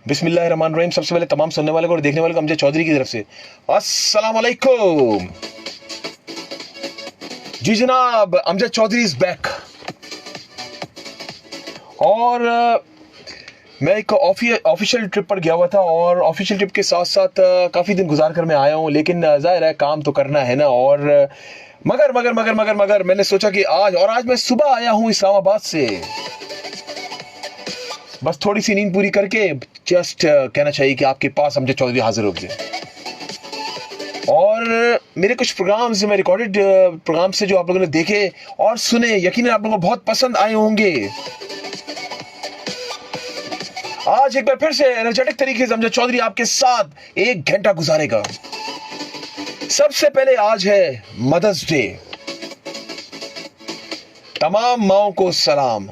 बिस्मिल्लाहिर्रहमानिर्रहीम। सबसे पहले तमाम सुनने वाले को और देखने वाले को अमजद चौधरी की तरफ से अस्सलाम वालेकुम। जी जनाब, अमजद चौधरी इज बैक। और मैं एक ऑफिशियल ट्रिप पर गया हुआ था और ऑफिशियल ट्रिप के साथ साथ काफ़ी दिन गुजार कर मैं आया हूँ, लेकिन जाहिर है काम तो करना है ना। और मगर मगर मगर मगर मगर मैंने सोचा कि आज मैं सुबह आया हूँ इस्लामाबाद से, बस थोड़ी सी नींद पूरी करके जस्ट कहना चाहिए कि आपके पास अमजद चौधरी हाजिर हो गए। और मेरे कुछ प्रोग्राम्स, मैं रिकॉर्डेड प्रोग्राम से जो आप लोगों ने देखे और सुने, यकीनन आप लोगों को बहुत पसंद आए होंगे। आज एक बार फिर से एनर्जेटिक तरीके से अमजद चौधरी आपके साथ 1 घंटा गुजारेगा। सबसे पहले आज है मदर्स डे। तमाम माओं को सलाम।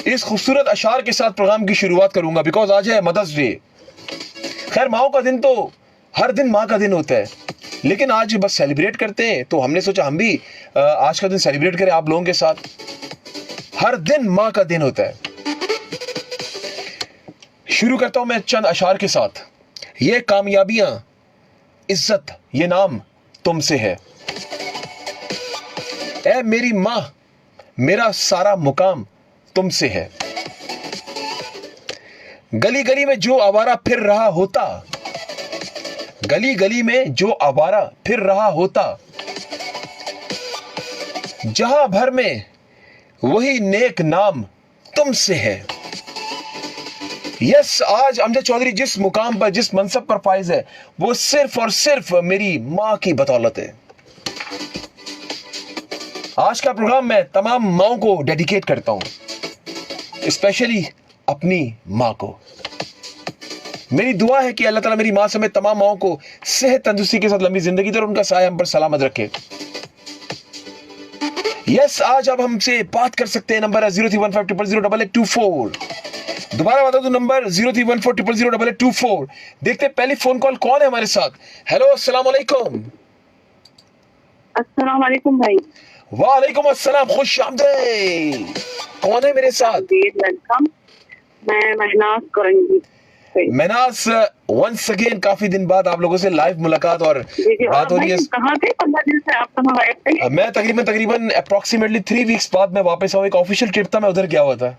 इस खूबसूरत अशार के साथ प्रोग्राम की शुरुआत करूंगा बिकॉज आज है मदर्स डे। खैर, माओं का दिन तो हर दिन माँ का दिन होता है, लेकिन आज बस सेलिब्रेट करते हैं, तो हमने सोचा हम भी आज का दिन सेलिब्रेट करें आप लोगों के साथ। हर दिन माँ का दिन होता है। शुरू करता हूं मैं चंद अशार के साथ। ये कामयाबियां, इज्जत, ये नाम तुमसे है। ऐ मेरी मां, मेरा सारा मुकाम तुमसे है। गली गली में जो आवारा फिर रहा होता, गली गली में जो आवारा फिर रहा होता, जहां भर में वही नेक नाम तुमसे है। यस, आज अमजद चौधरी जिस मुकाम पर, जिस मनसब पर फाइज है, वो सिर्फ और सिर्फ मेरी मां की बदौलत है। आज का प्रोग्राम मैं तमाम माओं को डेडिकेट करता हूं, स्पेशली अपनी मां को। मेरी दुआ है कि अल्लाह ताला मेरी मां समेत तमाम माओं को सेहत तंदुरुस्ती के साथ लंबी जिंदगी दे और उनका साया हम पर सलामत रखे। यस, आज अब हमसे बात कर सकते हैं। नंबर है 0315008824। दोबारा बता दो, नंबर 0314008824। देखते हैं पहली फोन कॉल कौन है हमारे साथ। हेलो, अस्सलाम वालेकुम। अस्सलाम वालेकुम भाई। वालेकुम अस्सलाम, खुश आमदीद। कौन है मेरे साथ? वेलकम। मैं महनाज करूंगी। महनाज, वंस अगेन काफी दिन बाद आप लोगों से लाइव मुलाकात और बात हो रही है। कहाँ थे 15 दिन से आप? कहाँ गायब थे? मैं तकरीबन अप्रोक्सीमेटली 3 वीक्स बाद मैं वापस आऊँ। एक ऑफिशियल ट्रिप था, मैं उधर गया हुआ था।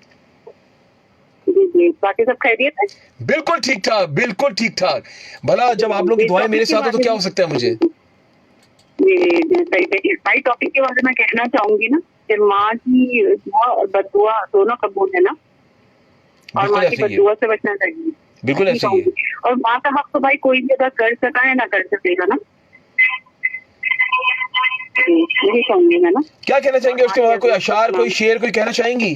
जी, बाकी सब खैरियत है? बिल्कुल ठीक ठाक, बिल्कुल ठीक ठाक। भला जब आप लोग की दुआएं मेरे साथ हो तो क्या हो सकता है मुझे। जी सही भाई। टॉपिक के बारे में कहना चाहूंगी ना कि माँ की दुआ और बददुआ दोनों कबूल है ना, और माँ की बददुआ से बचना चाहिए। बिल्कुल ऐसे ही है। और माँ का हक तो भाई कोई भी अदा कर सका है ना कर सकेगा ना। यही कहूंगी मैं ना। क्या कहना चाहेंगे उसके बाद? कोई अशार, कोई शेर, कोई कहना चाहेंगी?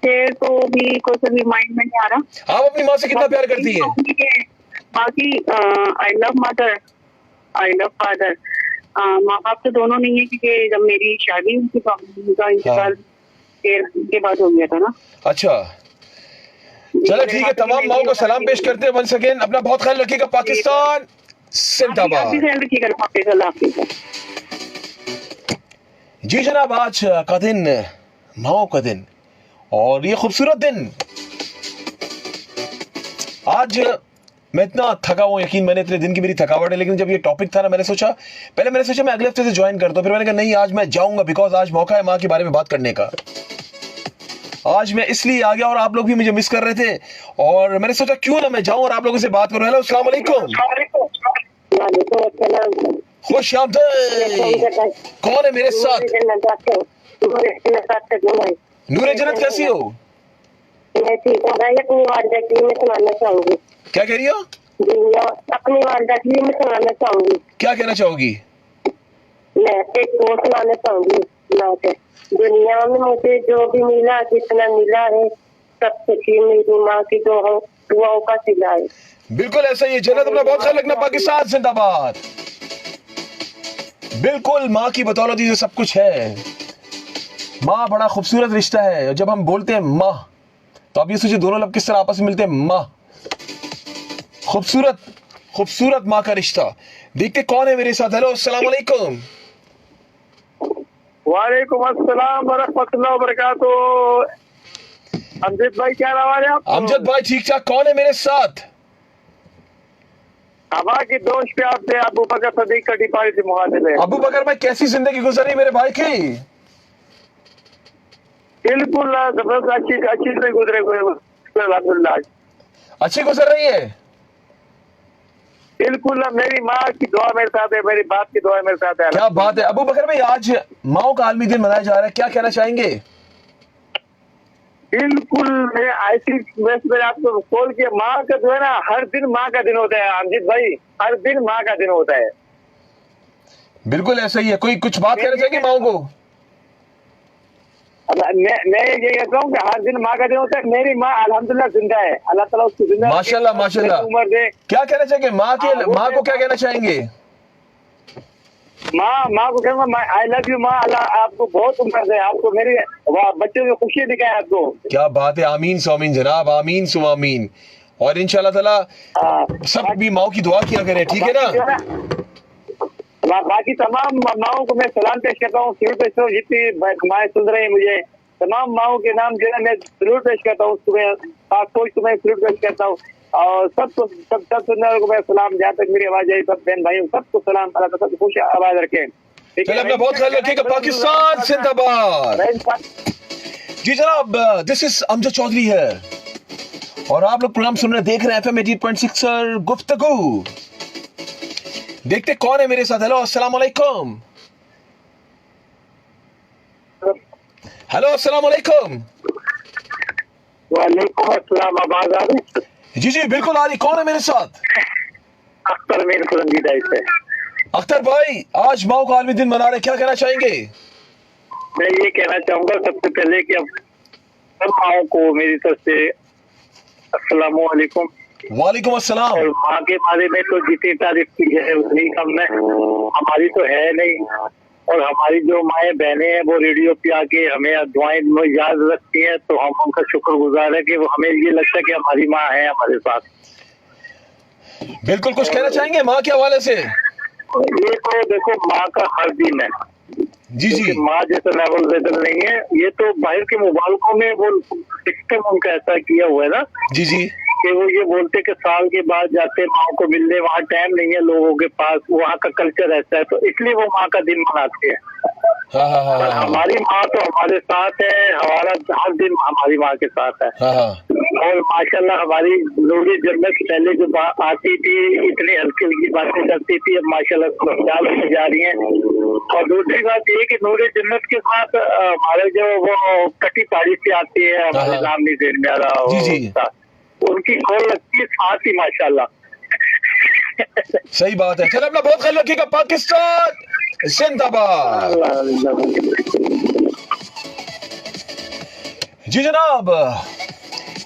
शेर तो भी कुछ अभी माइंड में नहीं आ रहा। आप अपनी माँ से कितना प्यार करती हैं? बाकी I love mother, I love father. माँ बाप तो दोनों नहीं है, क्योंकि जब मेरी शादी हुई थी तो उनका इंतकाल के बाद हो गया था ना। अच्छा, चलो ठीक है। तमाम माओं को सलाम पेश करते हैं वंस अगेन। अपना बहुत ख्याल रखिएगा। पाकिस्तान जिंदाबाद। जी जनाब, आज का दिन माओं का दिन और ये खूबसूरत दिन। आज मैं इतना थका हुआ, यकीन मैंने इतने दिन की मेरी थकावट है, लेकिन जब ये टॉपिक था ना, मैंने सोचा मैं अगले हफ्ते से ज्वाइन करता हूं। फिर मैंने कहा नहीं, आज मैं जाऊंगा बिकॉज आज मौका है माँ के बारे में बात करने का। आज मैं इसलिए आ गया और आप लोग भी मुझे मिस कर रहे थे और मैंने सोचा क्यों ना मैं जाऊं और आप लोगों से बात करूं। हेलो, अस्सलाम वालेकुम। खुश आमदीद। कौन है मेरे साथ? नूरे जन्नत, कैसी हो? क्या कह रही हो? अपनी वालदा के लिए मैं सुनाना चाहूंगी। क्या कहना चाहोगी? मैं एक वो सुनाना चाहूंगी। दुनिया में मुझे जो भी मिला, जितना मिला है, सब खुशी मेरी माँ की दुआओं का सिला है। बिल्कुल ऐसा ही है। जन्नत, अपना बहुत ख्याल रखना। पाकिस्तान जिंदाबाद। बिल्कुल, माँ की बदौलत ही सब कुछ है। माँ बड़ा खूबसूरत रिश्ता है। जब हम बोलते हैं माँ, तो आप ये सोचिए दोनों लब किस तरह आपस में मिलते हैं। माँ, खूबसूरत खूबसूरत माँ का रिश्ता। देखते कौन है मेरे साथ। हेलो, अस्सलाम वालेकुम। वालेकुम अस्सलाम व रहमतुल्लाहि व बरकातुहू। अमजद भाई क्या आवाज है आपको? अमजद भाई ठीक ठाक, कौन है मेरे साथ? हवा की दोस्त पे आपसे अबू बकर सदीक का डिपारी से मुखातिब है। अबू बकर भाई कैसी जिंदगी गुजरी मेरे भाई की? बिल्कुल जबरदस्त, अच्छी अच्छी से गुजरे हुए अल्हम्दुलिल्लाह। अच्छी गुजर रही है? बिल्कुल मेरी माँ की दुआ मेरे साथ है, मेरी बाप की दुआ मेरे साथ है। क्या बात है अबू बकर भाई, आज माओ का आलमी दिन मनाया जा रहा है, क्या कहना चाहेंगे? बिल्कुल, मैं ऐसी मैं आपको बोल के माँ का जो है ना, हर दिन माँ का दिन होता है अमजद भाई, हर दिन माँ का दिन होता है। बिल्कुल ऐसा ही है। कोई कुछ बात कहना चाहेंगे माओ को? मैं ये कहता हूँ कि हर दिन माँ का दिन होता है। मेरी माँ अल्हम्दुलिल्लाह जिंदा है, अल्लाह ताला उसको जिंदा माशाल्लाह माशाल्लाह। उम्र दे। क्या कहना चाहेंगे माँ को क्या कहना चाहेंगे? माँ को कहूँगा आई लव यू माँ, अल्लाह आपको बहुत उम्र दे, आपको मेरे बच्चों में खुशी दिखाए आपको। क्या बात है, आमीन सोमीन जनाब, आमीन सुआमीन। और इंशाल्लाह ताला सब भी माओ की दुआ किया करें, ठीक है ना? बाकी तमाम माओं को मैं सलाम पेश करता हूँ, सलूट पेश करता हूँ, जितनी माएँ सुन रहे हैं मुझे, तमाम माओं के नाम जो है मैं सलूट पेश करता हूँ, तुम्हें सलूट पेश करता हूँ। और सबको सब सुनने वालों को मैं सलाम, जहाँ तक मेरी आवाज आई सब बहन भाइयों सबको सलाम, अल्लाह ताला सबको खुश आवाज रखे। चलिए अपना बहुत ख्याल रखिएगा। पाकिस्तान जिंदाबाद। जी जनाब, दिस इज अमजद चौधरी है और आप लोग प्रोग्राम सुन रहे देख रहे हैं FM 80.6 गुफ्तगू। देखते कौन है मेरे साथ। हेलो अस्सलाम वालेकुम। हेलो अस्सलाम वालेकुम। वालेकुम अस्सलाम, आवाज आ रही? जी जी बिल्कुल आ रही। कौन है मेरे साथ? अख्तर मेरे पसंदीदा से। अख्तर भाई, आज माओ का आलमी दिन मना रहे, क्या कहना चाहेंगे? मैं ये कहना चाहूंगा सबसे पहले कि अब सब माओं को मेरी तरफ से अस्सलाम वालेकुम। वालेकुम अस्सलाम। और माँ के बारे में तो जितनी तारीफ की है उतनी कम है, हमारी तो है नहीं। और हमारी जो माएँ बहनें हैं वो रेडियो पे आके हमें दुआएं में याद रखती हैं, तो हम उनका शुक्रगुजार है कि वो हमें ये लगता है कि हमारी माँ है हमारे साथ। बिल्कुल, कुछ कहना चाहेंगे माँ के हवाले से? ये तो देखो माँ का हर दिन है जी जी। माँ जैसा लेवल वेदर नहीं है। ये तो बाहर के मुबालकों में वो सिस्टम उनका ऐसा किया हुआ है ना जी जी कि वो ये बोलते कि साल के बाद जाते माँ को मिलने, वहाँ टाइम नहीं है लोगों के पास, वहाँ का कल्चर ऐसा है, तो इसलिए वो माँ का दिन मनाते हैं। हाँ। हमारी माँ तो हमारे साथ है, हमारा हर दिन हमारी माँ के साथ है। हाँ। और माशाल्लाह हमारी नूरे जन्नत पहले जो आती थी इतनी हल्की हल्की बातें करती थी, अब माशाल्लाह ख्याल में जा रही हैं। और दूसरी बात ये कि नूरे जन्नत के साथ हमारे जो वो कटी ताड़ी से आती है, हमारे नाम नहीं देर में आ रहा हो, उनकी कॉल लगती है साथ ही माशाल्लाह। सही बात है। चलो अपना बहुत ख्याल रखिएगा। पाकिस्तान जिंदाबाद। जी जनाब,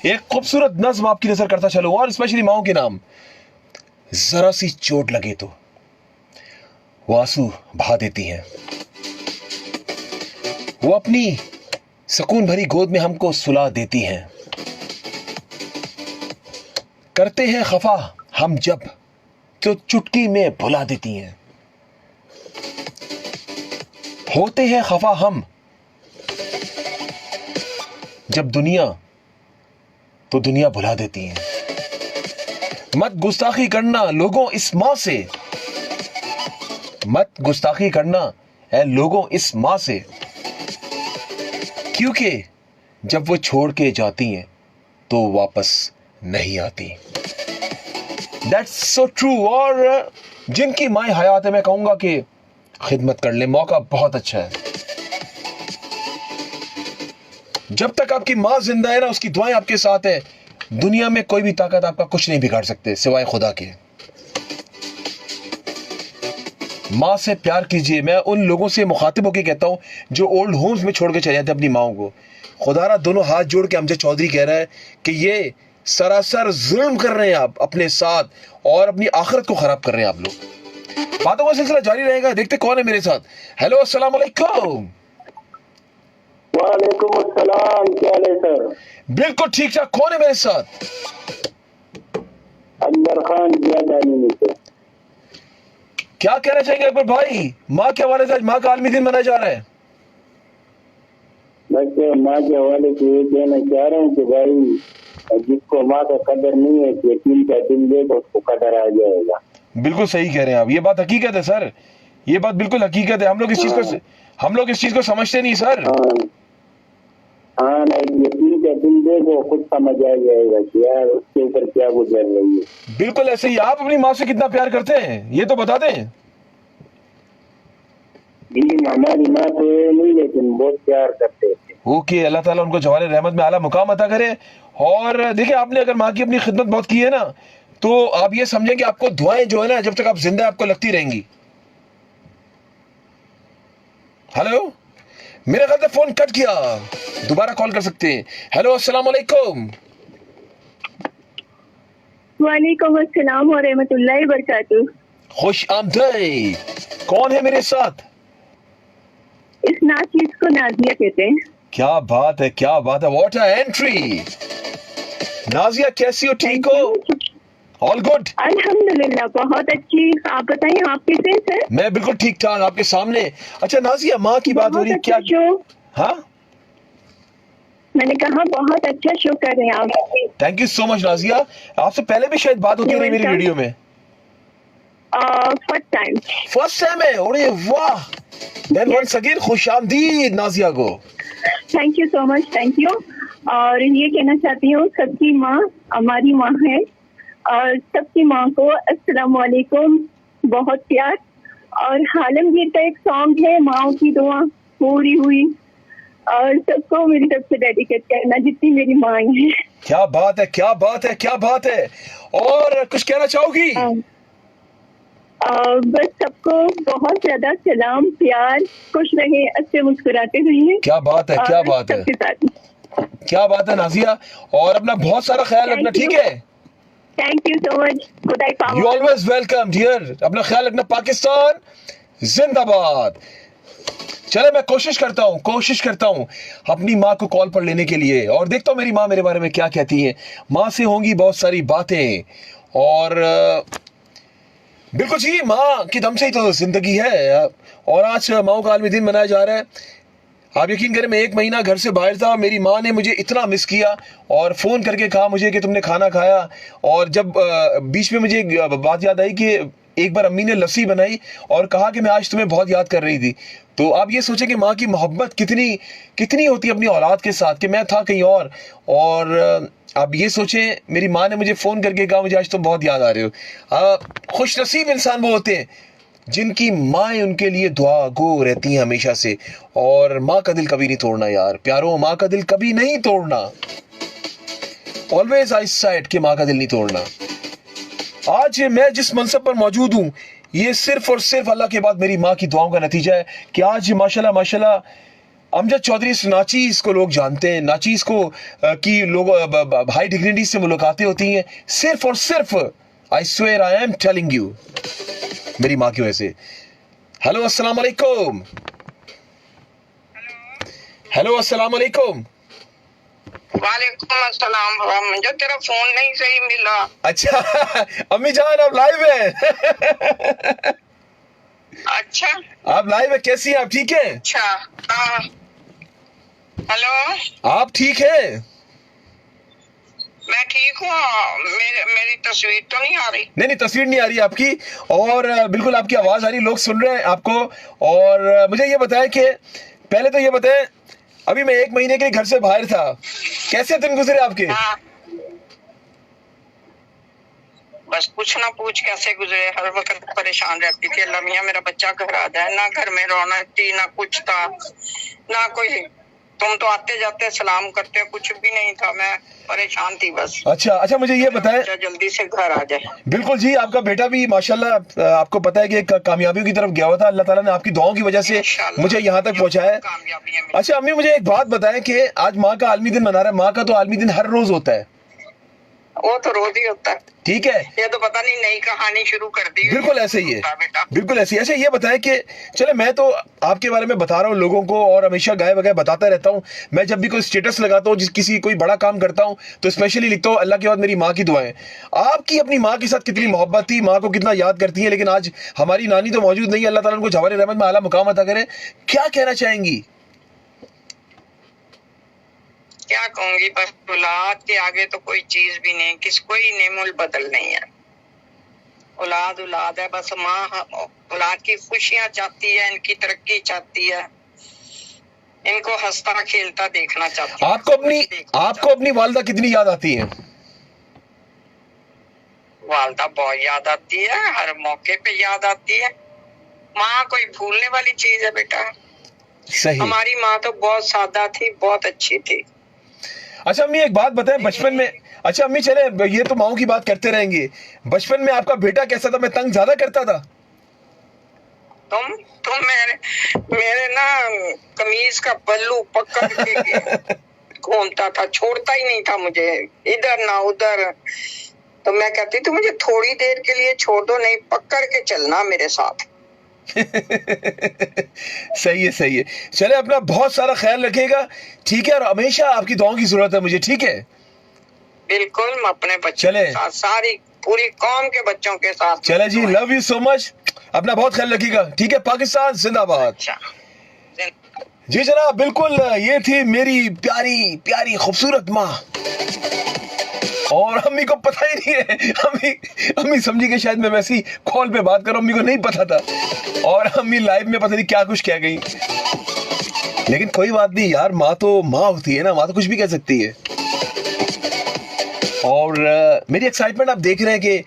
एक खूबसूरत नज्म आपकी नजर करता चलूं, और स्पेशली माओ के नाम। जरा सी चोट लगे तो वो आंसू बहा देती हैं, वो अपनी सुकून भरी गोद में हमको सुला देती हैं। करते हैं खफा हम जब तो चुटकी में भुला देती हैं। होते हैं खफा हम जब दुनिया तो दुनिया भुला देती हैं। मत गुस्ताखी करना लोगों इस माँ से, मत गुस्ताखी करना है लोगों इस माँ से, क्योंकि जब वो छोड़ के जाती हैं तो वापस नहीं आती। That's so true। और जिनकी माँ हयात है मैं कहूंगा कि खिदमत कर ले, मौका बहुत अच्छा है। जब तक आपकी माँ जिंदा है ना, उसकी दुआएं आपके साथ है, दुनिया में कोई भी ताकत आपका कुछ नहीं बिगाड़ सकते सिवाय खुदा के। माँ से प्यार कीजिए। मैं उन लोगों से मुखातिब होकर कहता हूं जो ओल्ड होम्स में छोड़ के चले जाते अपनी माओं को। खुदारा दोनों हाथ जोड़ के अमजद चौधरी कह रहा है कि ये सरासर जुल्म कर रहे हैं आप अपने साथ, और अपनी आखिरत को खराब कर रहे हैं आप लोग। बातों का सिलसिला जारी रहेगा। देखते कौन है मेरे साथ। हेलो अस्सलाम वालेकुम। वालेकुम अस्सलाम, क्या हाल है सर? बिल्कुल ठीक ठाक। कौन है मेरे साथ? अंदर खान जियादानी से। क्या कहना चाहेंगे अकबर भाई, माँ के हवाले से? आज माँ का आलमी दिन मनाया जा रहा है। बस तो माँ के हवाले से ये कहना चाह रहा हूँ कि भाई जिसको माँ का कदर नहीं है, यकीन का दिन देगा उसको कदर आ जाएगा। बिल्कुल सही कह रहे हैं आप, ये बात हकीकत है सर, ये बात बिल्कुल हकीकत है। हम लोग इस चीज को समझते नहीं सर। हाँ ना, यकीन का दिन देखो खुद समझ आ जाएगा कि यार उसके ऊपर क्या गुजर रही है। बिल्कुल ऐसे ही। आप अपनी माँ से कितना प्यार करते हैं ये तो बता दें। जी हमारी माँ तो नहीं, लेकिन बहुत प्यार करते थे। ओके, अल्लाह ताला उनको जवाल रहमत में आला मुकाम अता करे। और देखिए, आपने अगर माँ की अपनी खिदमत बहुत की है ना, तो आप ये समझें कि आपको दुआएं जो है ना, जब तक आप जिंदा आपको लगती रहेंगी। हेलो, मेरे ख्याल से फोन कट गया, दोबारा कॉल कर सकते हैं। हेलो, अस्सलाम वालेकुम। वालेकुम अस्सलाम व रहमतुल्लाहि व बरकातुहू। खुश आमदीद। कौन है मेरे साथ? इस नाचीज को नाजिया कहते हैं। क्या बात है, क्या बात है, व्हाट अ एंट्री। नाजिया कैसी हो, ठीक हो? All good? अल्हम्दुलिल्लाह बहुत अच्छी। आप बताइए, आप कैसे हैं सर? मैं बिल्कुल ठीक ठाक आपके सामने। अच्छा नाजिया, माँ की बात हो रही है, क्या शो? हाँ, मैंने कहा बहुत अच्छा शो कर रहे हैं आप। Thank you so much Nazia. आपसे पहले भी शायद बात होती रही मेरी वीडियो में। फर्स्ट टाइम है? अरे वाह, देन वंस अगेन खुशामदीद नाजिया को। Thank you so much, thank you. और ये कहना चाहती हूँ, सबकी माँ हमारी माँ है, और सबकी माँ को अस्सलाम वालेकुम, बहुत प्यार। और आलमगीर का एक सॉन्ग है, माँ की दुआ पूरी हुई, और सबको मेरी तरफ से डेडिकेट करना, जितनी मेरी माँ है। क्या बात है, क्या बात है, क्या बात है। और कुछ कहना चाहोगी? बस सबको बहुत ज्यादा सलाम, प्यार, खुश रहे, अच्छे मुस्कुराते रहिए। क्या बात है, क्या बात है, क्या बात है नाजिया। और अपना बहुत सारा ख्याल रखना, ठीक है? Thank you so much. You always welcome dear. अपना ख्याल रखना। पाकिस्तान जिंदाबाद। चले, मैं कोशिश करता हूँ अपनी माँ को कॉल पर लेने के लिए, और देखता हूँ मेरी माँ मेरे बारे में क्या कहती है। माँ से होंगी बहुत सारी बातें, और बिल्कुल जी, माँ की दम से ही तो जिंदगी है। और आज माँ का आलमी दिन मनाया जा रहा है। आप यकीन करें, मैं 1 महीना घर से बाहर था, मेरी माँ ने मुझे इतना मिस किया और फ़ोन करके कहा मुझे कि तुमने खाना खाया। और जब बीच में मुझे एक बात याद आई कि एक बार अम्मी ने लस्सी बनाई और कहा कि मैं आज तुम्हें बहुत याद कर रही थी। तो आप ये सोचें कि माँ की मोहब्बत कितनी होती है अपनी औलाद के साथ, कि मैं था कहीं और आप ये सोचें, मेरी माँ ने मुझे फ़ोन करके कहा मुझे आज तुम बहुत याद आ रहे हो। खुशनसीब इंसान वो होते हैं जिनकी माएँ उनके लिए दुआ गो रहती हैं हमेशा से। और माँ का दिल कभी नहीं तोड़ना यार प्यारों, माँ का दिल कभी नहीं तोड़ना। ऑलवेज आई साइड कि माँ का दिल नहीं तोड़ना। आज मैं जिस मनसब पर मौजूद हूँ, ये सिर्फ और सिर्फ अल्लाह के बाद मेरी माँ की दुआओं का नतीजा है कि आज माशाल्लाह माशाल्लाह अमजद चौधरी नाचीज को लोग जानते हैं, नाचीज को की लोग हाई डिग्निटी से मुलाकातें होती हैं, सिर्फ और सिर्फ I swear I am telling you मेरी माँ की वजह से। हेलो अस्सलाम वालेकुम। हेलो अस्सलाम वालेकुम। वालेकुम अस्सलाम। मुझे तेरा फोन नहीं सही मिला। अच्छा अम्मी जान, आप लाइव है? अच्छा, आप लाइव है, कैसी हैं आप, ठीक है? अच्छा, हाँ। हेलो, आप ठीक है? मैं ठीक हूँ। मेरी तस्वीर तो नहीं आ रही? नहीं, तस्वीर नहीं आ रही आपकी, और बिल्कुल आपकी आवाज आ रही, लोग सुन रहे हैं आपको। और मुझे ये बताएं कि पहले तो ये बताएं, अभी मैं 1 महीने के लिए घर से बाहर था, कैसे दिन गुजरे आपके? हाँ। बस कुछ ना पूछ, कैसे गुजरे। हर वक्त परेशान रहती थी, अल्लाह मियां मेरा बच्चा घर आ जाए। ना घर में रौनक थी, ना कुछ था, ना कोई। तुम तो आते जाते सलाम करते, कुछ भी नहीं था। मैं परेशान थी बस। अच्छा, मुझे ये बताएं, जल्दी से घर आ जाए। बिल्कुल जी, आपका बेटा भी माशाल्लाह आपको पता है कि कामयाबियों की तरफ गया हुआ था। अल्लाह ताला ने आपकी दुआओं की वजह से मुझे यहाँ तक पहुँचाया है। अच्छा अम्मी, मुझे एक बात बताएं कि आज माँ का आलमी दिन मना रहा है। माँ का तो आलमी दिन हर रोज होता है। वो तो रोज ही होता है, ठीक है? ये तो पता नहीं नई कहानी शुरू कर दी। बिल्कुल ऐसे ही है, बिल्कुल ऐसे ही। अच्छा ये बताएं कि चले, मैं तो आपके बारे में बता रहा हूँ लोगों को, और हमेशा गाय बगाए बताता रहता हूँ। मैं जब भी कोई स्टेटस लगाता हूँ, किसी कोई बड़ा काम करता हूँ, तो स्पेशली लिखता हूँ अल्लाह के बाद मेरी माँ की दुआएं। आपकी अपनी माँ के साथ कितनी मोहब्बत थी, माँ को कितना याद करती है, लेकिन आज हमारी नानी तो मौजूद नहीं है, अल्लाह ताला उनको जवाल रहमत में आला मुकाम अता करे। क्या कहना चाहेंगी? क्या कहूंगी, बस औलाद के आगे तो कोई चीज भी नहीं, किसको ही नेमुल बदल नहीं है। औलाद औलाद है, बस माँ औलाद की खुशियां चाहती है, इनकी तरक्की चाहती है, इनको हंसता खेलता देखना चाहती है। आपको अपनी वालदा कितनी याद आती है? वालदा बहुत याद आती है, हर मौके पे याद आती है। माँ कोई भूलने वाली चीज है बेटा? सही। हमारी माँ तो बहुत सादा थी, बहुत अच्छी थी। अच्छा अम्मी एक बात बताएं, बचपन में, अच्छा अम्मी चले ये तो माओ की बात करते रहेंगे, बचपन में आपका बेटा कैसा था? मैं तंग ज्यादा करता था? तुम मेरे ना कमीज का पल्लू पकड़ के घूमता था, छोड़ता ही नहीं था मुझे, इधर ना उधर। तो मैं कहती थी मुझे थोड़ी देर के लिए छोड़ दो, नहीं पकड़ के चलना मेरे साथ। सही है सही है। चले अपना बहुत सारा ख्याल रखिएगा, ठीक है? और हमेशा आपकी दुआओं की जरूरत है मुझे, ठीक है? बिल्कुल, मैं अपने बच्चों के साथ, सारी पूरी कौम के बच्चों के साथ। चले जी, लव यू सो मच, अपना बहुत ख्याल रखिएगा, ठीक है? पाकिस्तान जिंदाबाद। अच्छा जी जनाब, बिल्कुल ये थी मेरी प्यारी प्यारी खूबसूरत माँ, और अम्मी को पता ही नहीं है। अम्मी समझी कि शायद मैं वैसी कॉल पे बात कर रहा हूं, अम्मी को नहीं पता था, और अम्मी लाइव में पता नहीं क्या कुछ कह गई। लेकिन कोई बात नहीं यार, माँ तो माँ होती है ना, माँ तो कुछ भी कह सकती है। और मेरी एक्साइटमेंट आप देख रहे हैं कि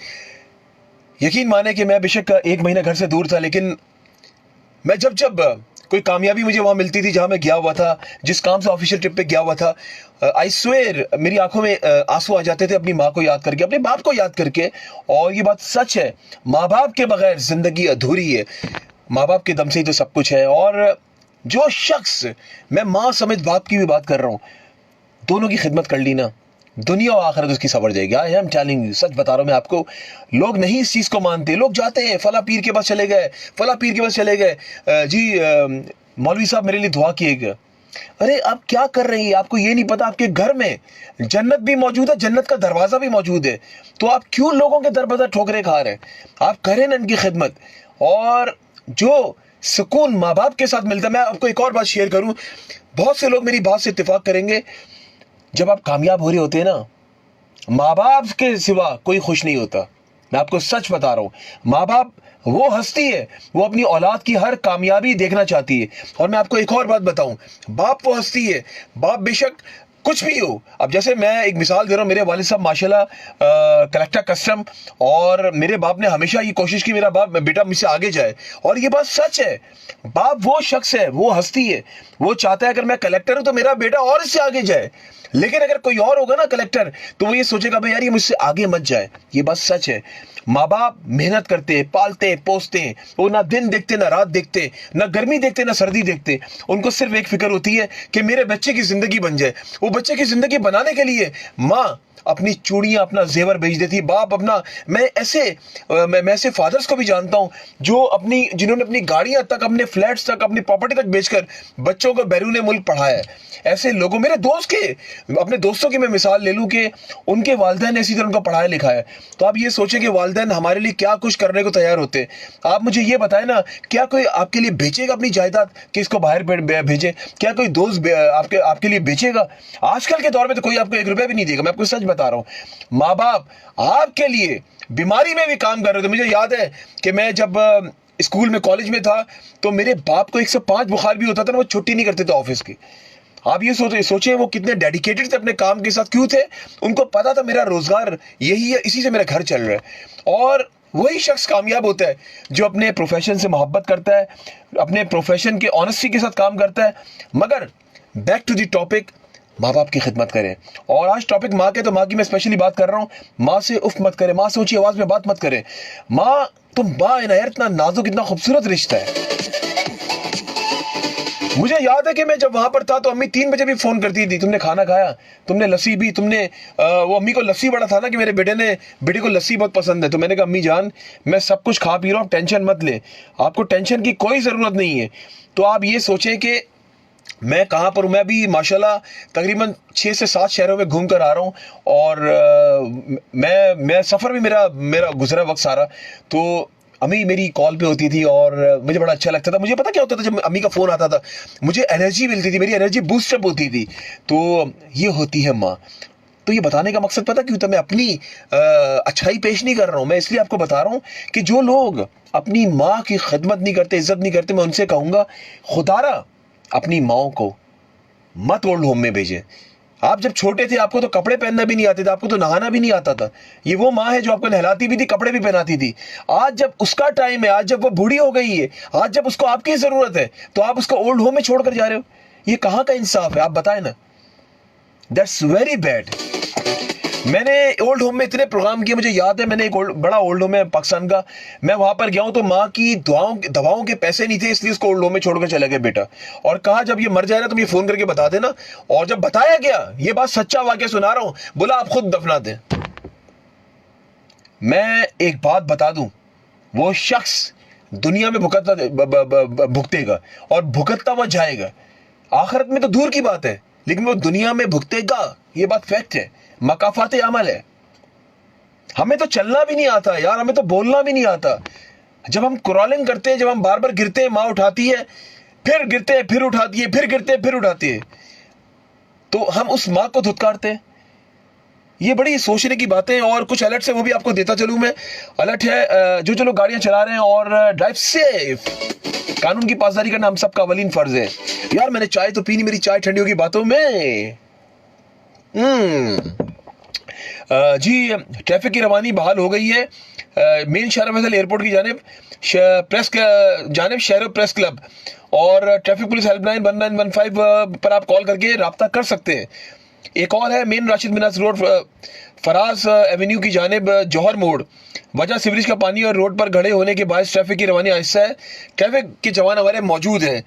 यकीन माने कि मैं बेशक 1 महीना घर से दूर था, लेकिन मैं जब कोई कामयाबी मुझे वहां मिलती थी जहां मैं गया हुआ था, जिस काम से ऑफिशियल ट्रिप पे गया हुआ था, आई स्वेयर मेरी आंखों में आंसू आ जाते थे अपनी माँ को याद करके, अपने बाप को याद करके। और ये बात सच है, माँ बाप के बगैर जिंदगी अधूरी है, माँ बाप के दम से ही तो सब कुछ है। और जो शख्स, मैं माँ समेत बाप की भी बात कर रहा हूँ, दोनों की खिदमत कर ली ना, दुनिया और आखिरत उसकी सवर जाएगी। आई एम टेलिंग यू, सच बता रहा हूं मैं आपको। लोग नहीं इस चीज को मानते, लोग जाते हैं फला पीर के पास चले गए, फला पीर के पास चले गए, जी मौलवी साहब मेरे लिए दुआ किएगा। अरे आप क्या कर रही है? आपको ये नहीं पता आपके घर में जन्नत भी मौजूद है, जन्नत का दरवाजा भी मौजूद है, तो आप क्यों लोगों के दर बदर ठोकरे खा रहे हैं? आप करें ना इनकी खिदमत। और जो सुकून माँ बाप के साथ मिलता है, मैं आपको एक और बात शेयर करूं, बहुत से लोग मेरी बात से इत्तेफाक करेंगे, जब आप कामयाब हो रहे होते हैं ना, माँ बाप के सिवा कोई खुश नहीं होता। मैं आपको सच बता रहा हूं, माँ बाप वो हस्ती है, वो अपनी औलाद की हर कामयाबी देखना चाहती है। और मैं आपको एक और बात बताऊं, बाप वो हस्ती है, बाप बेशक कुछ भी हो। अब जैसे मैं एक मिसाल दे रहा हूं, मेरे वालिद साहब माशाल्लाह कलेक्टर कस्टम, और मेरे बाप ने हमेशा ये कोशिश की मेरा बाप बेटा मुझसे आगे जाए, और ये बात सच है। बाप वो शख्स है, वो हस्ती है, वो चाहता है अगर मैं कलेक्टर हूं तो मेरा बेटा और इससे आगे जाए। लेकिन अगर कोई और होगा ना कलेक्टर, तो वो ये सोचेगा भाई यार ये मुझसे आगे मत जाए। ये बात सच है। माँ बाप मेहनत करते, पालते पोसते हैं, वो ना दिन देखते ना रात देखते, ना गर्मी देखते ना सर्दी देखते, उनको सिर्फ एक फिक्र होती है कि मेरे बच्चे की जिंदगी बन जाए। वो बच्चे की जिंदगी बनाने के लिए माँ अपनी चूड़ियां, अपना जेवर बेच देती, बाप अपना, मैं ऐसे फादर्स को भी जानता हूं जो जिन्होंने अपनी गाड़ियां तक, अपने फ्लैट्स तक, अपनी प्रॉपर्टी तक बेचकर बच्चों को बैरून मुल्क पढ़ाया है। ऐसे लोगों, मेरे दोस्त के, अपने दोस्तों की मैं मिसाल ले लूं कि उनके वालिदैन इसी तरह उनको पढ़ाया लिखाया है। तो आप ये सोचें कि वालिदैन हमारे लिए क्या कुछ करने को तैयार होते हैं। आप मुझे ये बताएं ना, क्या कोई आपके लिए बेचेगा अपनी जायदाद कि इसको बाहर भेजे? क्या कोई दोस्त आपके लिए बेचेगा? आजकल के दौर में तो कोई आपको 1 रुपया भी नहीं देगा। मैं आपको सच बता रहा हूं, माँ बाप आपके लिए बीमारी में भी काम कर रहे थे। मुझे याद है कि मैं जब स्कूल में, कॉलेज में था, तो मेरे बाप को 105 बुखार भी होता था ना, वो छुट्टी नहीं करते थे ऑफिस की। आप ये सोचे वो कितने डेडिकेटेड थे अपने काम के साथ। क्यों थे? उनको पता था मेरा रोजगार यही है, इसी से मेरा घर चल रहा है। और वही शख्स कामयाब होता है जो अपने प्रोफेशन से मोहब्बत करता है, अपने प्रोफेशन के ऑनेस्टी के साथ काम करता है। मगर बैक टू द टॉपिक, माँ बाप की खिदमत करें। और आज टॉपिक माँ के, तो माँ की मैं स्पेशली बात कर रहा हूँ। माँ से उफ मत करें, माँ से ऊंची आवाज में बात मत करें। माँ, तुम माँ है ना यार, इतना नाजुक, इतना खूबसूरत रिश्ता है। मुझे याद है कि मैं जब वहां पर था तो अम्मी 3 बजे भी फोन करती थी, तुमने खाना खाया, तुमने लस्सी भी, तुमने वो अम्मी को लस्सी बड़ा था ना कि मेरे बेटे को लस्सी बहुत पसंद है। तो मैंने कहा अम्मी जान, मैं सब कुछ खा पी रहा हूँ, टेंशन मत ले, आपको टेंशन की कोई जरूरत नहीं है। तो आप ये सोचें कि मैं कहाँ पर हूँ। मैं भी माशाल्लाह तकरीबन 6 से 7 शहरों में घूम कर आ रहा हूँ, और मैं सफ़र भी मेरा गुजरा वक्त सारा। तो अम्मी मेरी कॉल पे होती थी और मुझे बड़ा अच्छा लगता था। मुझे पता क्या होता था, जब अम्मी का फोन आता था मुझे एनर्जी मिलती थी, मेरी एनर्जी बूस्ट अप होती थी। तो ये होती है माँ। तो ये बताने का मकसद पता क्यों था, मैं अपनी अच्छाई पेश नहीं कर रहा हूँ, मैं इसलिए आपको बता रहा हूँ कि जो लोग अपनी माँ की खिदमत नहीं करते, इज्जत नहीं करते, मैं उनसे कहूँगा खुदारा अपनी माओ को मत ओल्ड होम में भेजें। आप जब छोटे थे आपको तो कपड़े पहनना भी नहीं आते थे, आपको तो नहाना भी नहीं आता था। ये वो माँ है जो आपको नहलाती भी थी, कपड़े भी पहनाती थी। आज जब उसका टाइम है, आज जब वो बूढ़ी हो गई है, आज जब उसको आपकी जरूरत है, तो आप उसको ओल्ड होम में छोड़कर जा रहे हो। ये कहाँ का इंसाफ है, आप बताएं ना। That's very bad. मैंने ओल्ड होम में इतने प्रोग्राम किए, मुझे याद है मैंने एक बड़ा ओल्ड होम है पाकिस्तान का, मैं वहां पर गया हूं तो माँ की दवाओं के पैसे नहीं थे, इसलिए उसको ओल्ड होम में छोड़कर चले गए बेटा। और कहा जब ये मर जाएगा तुम ये फोन करके बता देना। और जब बताया गया, ये बात सच्चा वाकया सुना रहा हूं, बोला आप खुद दफना दें। मैं एक बात बता दूं, वो शख्स दुनिया में भुगतेगा और भुगतता हुआ जाएगा। आखिरत में तो दूर की बात है, लेकिन वो दुनिया में भुगतेगा, ये बात फैक्ट है, मकाफाते अमल है। हमें तो चलना भी नहीं आता यार, हमें तो बोलना भी नहीं आता। जब हम क्रॉलिंग करते हैं, जब हम बार बार गिरते हैं, माँ उठाती है, फिर गिरते हैं, फिर उठाती है, फिर गिरते हैं, फिर उठाती है, तो हम उस माँ को धुतकारते हैं। ये बड़ी सोचने की बातें। और कुछ अलर्ट है वो भी आपको देता चलूं मैं। अलर्ट है जो लोग गाड़ियां चला रहे हैं, और ड्राइव सेफ, कानून की पासदारी करना हम सबका अवलीन फर्ज है। यार मैंने चाय तो पी नहीं, मेरी चाय ठंडी होगी बातों में। जी ट्रैफिक की रवानी बहाल हो गई है मेन शहर फैसल एयरपोर्ट की जानिब, शहर प्रेस क्लब और ट्रैफिक पुलिस हेल्पलाइन 1915 पर आप कॉल करके रब्ता कर सकते हैं। एक और है main Rashid Minhas road Faraz avenue की जानिब जौहर मोड़, वजह सीवरेज का पानी और रोड पर खड़े होने के बायस ट्रैफिक की रवानी आहिस्ता है। ट्रैफिक के जवान हमारे मौजूद हैं।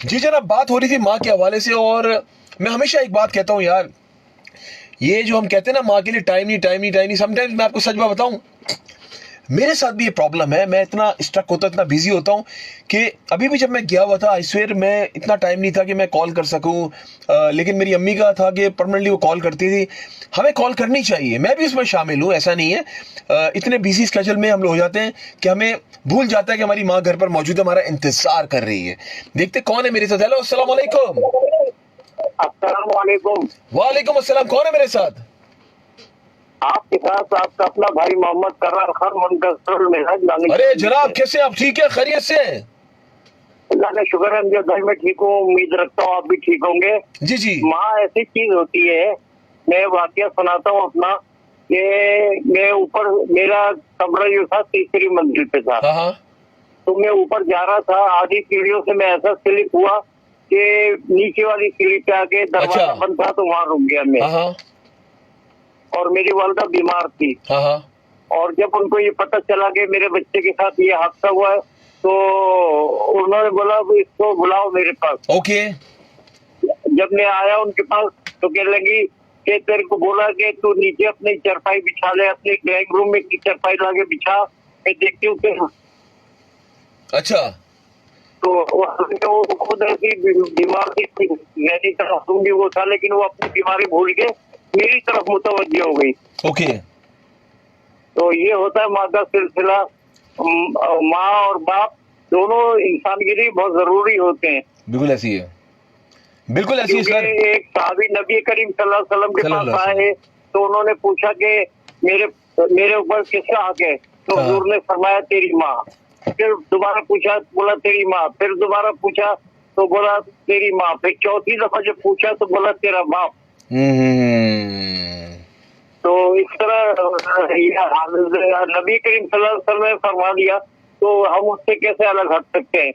जी जनाब, बात हो रही थी माँ के हवाले से, और मैं हमेशा एक बात कहता हूँ यार, ये जो हम कहते हैं ना माँ के लिए टाइम नहीं, समटाइम्स मैं आपको सच बात बताऊं, मेरे साथ भी ये प्रॉब्लम है। मैं इतना स्ट्रक होता, इतना बिजी होता हूं कि अभी भी जब मैं गया हुआ था आई स्वेयर मैं इतना टाइम नहीं था कि मैं कॉल कर सकूं, लेकिन मेरी अम्मी का था कि परमानेंटली वो कॉल करती थी। हमें कॉल करनी चाहिए, मैं भी उसमें शामिल हूं, ऐसा नहीं है। इतने बिजी स्केड्यूल में हम लोग हो जाते हैं कि हमें भूल जाता है कि हमारी माँ घर पर मौजूद है, हमारा इंतजार कर रही है। देखते कौन है मेरे साथ। हेलो, अस्सलाम वालेकुम। अस्सलाम वालेकुम। वालेकुम अस्सलाम। कौन है मेरे साथ? आपके साथ आपका अपना भाई मोहम्मद करार खान मुनकसर। अरे जनाब, कैसे आप? ठीक है, खैरियत से? अल्लाह का शुक्र है, मैं घर में ठीक हूँ, उम्मीद रखता हूँ आप भी ठीक होंगे। जी जी। माँ ऐसी चीज होती है, मैं वाकया सुनाता हूँ अपना, कि मैं ऊपर, मेरा कमरा जो था तीसरी मंजिल पे था। हाँ। तो मैं ऊपर जा रहा था, आधी सीढ़ियों से मैं ऐसा स्लिप हुआ कि नीचे वाली सीढ़ी पे आके दरवाजा बंद था, तो वहां रुक गया मैं। हाँ। और मेरी वालदा बीमार थी। हाँ। और जब उनको ये पता चला कि मेरे बच्चे के साथ ये हादसा हुआ है, तो उन्होंने बोला इसको बुलाओ मेरे पास। ओके। जब मैं आया उनके पास तो कहने लगी कि तेरे को बोला कि तू नीचे अपनी चरपाई बिछा ले, अपने ड्राइंग रूम में की चरपाई लाके बिछा, मैं देखती हूँ। अच्छा। तो वो खुद ऐसी बीमार थी, मेरी तरफ दूंगी वो था, लेकिन वो अपनी बीमारी भूल के मेरी तरफ मुतवज्जह हो गई। ओके। तो ये होता है माँ का सिलसिला। माँ और बाप दोनों इंसान के लिए बहुत जरूरी होते हैं। बिल्कुल ऐसी है, बिल्कुल ऐसी है सर। एक साहबी नबी करीम सल्लल्लाहु अलैहि वसल्लम के पास आए, तो उन्होंने पूछा कि मेरे ऊपर किसका हक है, तो हुजूर ने फरमाया तेरी माँ। फिर दोबारा पूछा, बोला तेरी माँ। फिर दोबारा पूछा तो बोला तेरी माँ। फिर चौथी दफा जब पूछा तो बोला तेरा बाप। तो इस तरह नबी करीम सल्लल्लाहु अलैहि वसल्लम ने फरमा दिया, तो हम उससे कैसे अलग हट सकते हैं।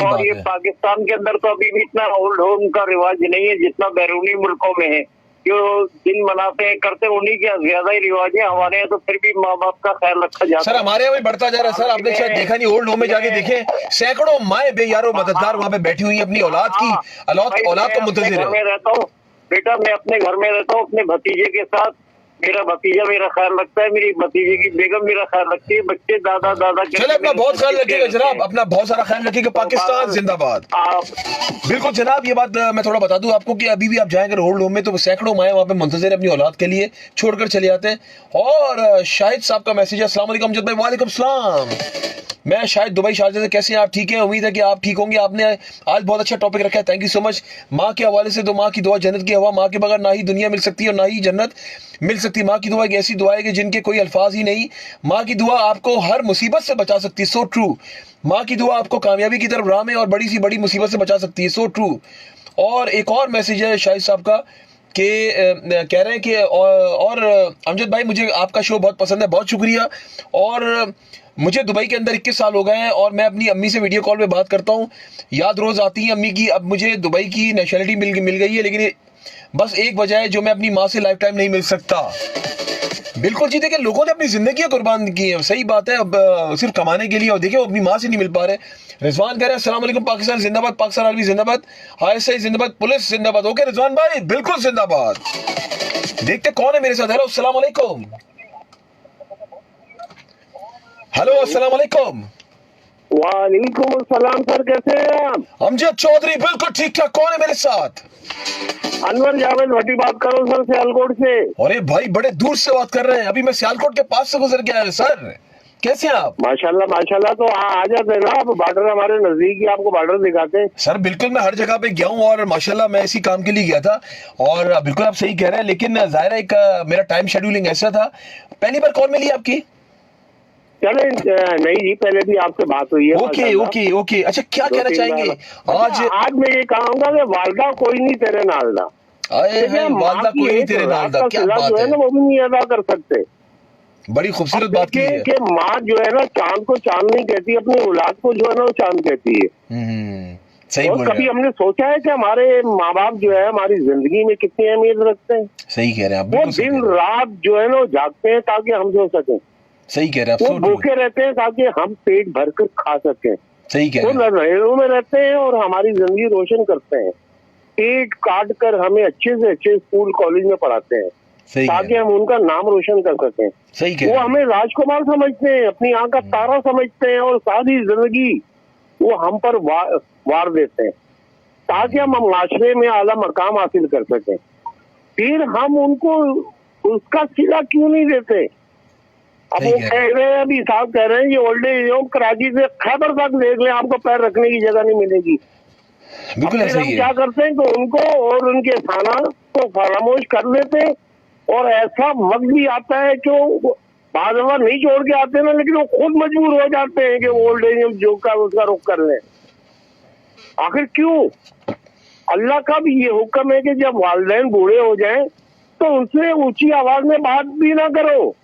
और ये पाकिस्तान के अंदर तो अभी भी इतना ओल्ड होम का रिवाज नहीं है जितना बैरूनी मुल्कों में है। जो दिन मनाते हैं करते हैं उन्हीं के ज्यादा ही रिवाज है। हमारे यहाँ तो फिर भी माँ बाप का ख्याल रखा जाता है। सर हमारे यहाँ भी बढ़ता जा रहा है। सर आपने शायद देखा नहीं, ओल्ड होम में जाके देखे सैकड़ों माए बेयारो मददगार वहाँ पे बैठी हुई है, अपनी औलाद को मुंतजिर है। मैं रहता हूँ बेटा, मैं अपने घर में रहता हूँ अपने भतीजे के साथ, मेरा भतीजा मेरा ख्याल रखता है, मेरी भतीजे की बेगम मेरा ख्याल रखती है, बच्चे दादा दादा चले अपना बहुत ख्याल रखिएगा जनाब, अपना बहुत सारा ख्याल रखिएगा। पाकिस्तान जिंदाबाद। आप बिल्कुल जनाब, ये बात मैं थोड़ा बता दूं आपको कि अभी भी आप जाएंगे ओल्ड होम में तो सैकड़ों माएँ वहाँ पे मुंतजर अपनी औलाद के लिए छोड़कर चले जाते हैं। और शाहिद साहब का मैसेज है, अस्सलाम वालेकुम अमजद भाई। वालेकुम सलाम। मैं शायद दुबई शारजा से, कैसे हैं आप? ठीक है, उम्मीद है कि आप ठीक होंगे। आपने आज बहुत अच्छा टॉपिक रखा है, थैंक यू सो मच। माँ के हवाले से तो माँ की दुआ जन्नत की हवा, माँ के बगैर ना ही दुनिया मिल सकती है और ना ही जन्नत मिल सकती है। माँ की दुआ एक ऐसी दुआ है कि जिनके कोई अल्फाज ही नहीं। माँ की दुआ आपको हर मुसीबत से बचा सकती है, सो ट्रू। माँ की दुआ आपको कामयाबी की तरफ राह में और बड़ी सी बड़ी मुसीबत से बचा सकती है, सो ट्रू। और एक और मैसेज है शाहिद साहब का कि कह रहे हैं कि और अमजद भाई मुझे आपका शो बहुत पसंद है, बहुत शुक्रिया। और मुझे दुबई के अंदर 21 साल हो गए हैं और मैं अपनी अम्मी से वीडियो कॉल पे बात करता हूँ, याद रोज आती है अम्मी की। अब मुझे दुबई की नेशनलिटी मिल गई है, लेकिन बस एक वजह है जो मैं अपनी माँ से लाइफ टाइम नहीं मिल सकता। बिल्कुल जी, देखिए लोगों ने अपनी जिंदगी कुर्बान की है, सही बात है, अब सिर्फ कमाने के लिए, और देखिए वो अपनी माँ से नहीं मिल पा रहे। रिजवान कह रहे हैं अस्सलाम वालेकुम, पाकिस्तान जिंदाबाद, पाकिस्तान आर्मी जिंदाबाद, ISI जिंदाबाद, पुलिस जिंदाबाद। ओके रिजवान भाई, बिल्कुल जिंदाबाद। देखते कौन है मेरे साथ। हेलो अस्सलाम वालेकुम। हेलो अस्सलाम वालेकुम। वालेकुम सलाम सर, कैसे हैं आप? अमजद चौधरी, बिल्कुल ठीक ठाक। कौन है मेरे साथ? अनवर जावेद भट्टी बात कर रहा हूँ सर, सियालकोट से। अरे भाई बड़े दूर से बात कर रहे हैं, अभी मैं सियालकोट के पास से गुजर के आया हूं। सर कैसे हैं आप? माशाल्लाह माशाल्लाह, तो आ जाते हैं ना आप, बॉर्डर हमारे नजदीक ही, आपको बॉर्डर दिखाते हैं। सर बिल्कुल, मैं हर जगह पे गया हूँ और माशाल्लाह मैं इसी काम के लिए गया था। और बिल्कुल आप सही कह रहे हैं, लेकिन जाहिर है एक मेरा टाइम शेड्यूलिंग ऐसा था। पहली बार कॉल मिली आपकी? चले नहीं जी, पहले भी आपसे बात हुई है। Okay okay okay. अच्छा क्या कहना चाहेंगे आज? आज मैं ये कहूंगा कि वालदा कोई नहीं तेरे नालदा, आए हाय, वालदा कोई नहीं तेरे नालदा, क्या बात जो है ना है, वो भी नहीं अदा कर सकते। बड़ी खूबसूरत बात की है। कि माँ जो है ना चांद को चांद नहीं कहती, अपनी औलाद को जो है ना वो चांद कहती है। सही और बोल कभी रहे हैं, हमने सोचा है कि हमारे माँ बाप जो है हमारी जिंदगी में कितनी अहमियत रखते हैं। सही कह रहे हैं आप, वो बिल्कुल सही दिन कह रहे हैं। रात जो है ना वो जागते हैं ताकि हम सो सकें, सही कह रहे हैं वो आप, so true। भूखे रहते हैं ताकि हम पेट भरकर खा सकें, सही कह वो रहे हैं, लड़ाइयों में रहते हैं और हमारी जिंदगी रोशन करते हैं, पेट काट कर हमें अच्छे से अच्छे स्कूल कॉलेज में पढ़ाते हैं सही कह ताकि रहे हैं, हम उनका नाम रोशन कर सकें। सही कह वो रहे हैं। हमें राजकुमार समझते हैं, अपनी आंख का तारा समझते हैं और सारी जिंदगी वो हम पर वार देते हैं ताकि हम माशरे में आला मकाम हासिल कर सकें। फिर हम उनको उसका सिला क्यों नहीं देते? अब वो कह रहे हैं, अभी साहब कह रहे हैं ये ओल्ड एज होम कराची से खैबर तक देख लें, आपको पैर रखने की जगह नहीं मिलेगी। बिल्कुल ऐसा हम ही क्या है। करते हैं कि उनको और उनके खाना को फरामोश कर लेते हैं, और ऐसा वक्त भी आता है कि वो बाद में नहीं छोड़ के आते ना, लेकिन वो खुद मजबूर हो जाते हैं कि ओल्ड एज होम जो का उसका रुख कर लें। आखिर क्यों? अल्लाह का भी ये हुक्म है कि जब वालिदैन बूढ़े हो जाएं तो उनसे ऊंची आवाज में बात भी ना करो।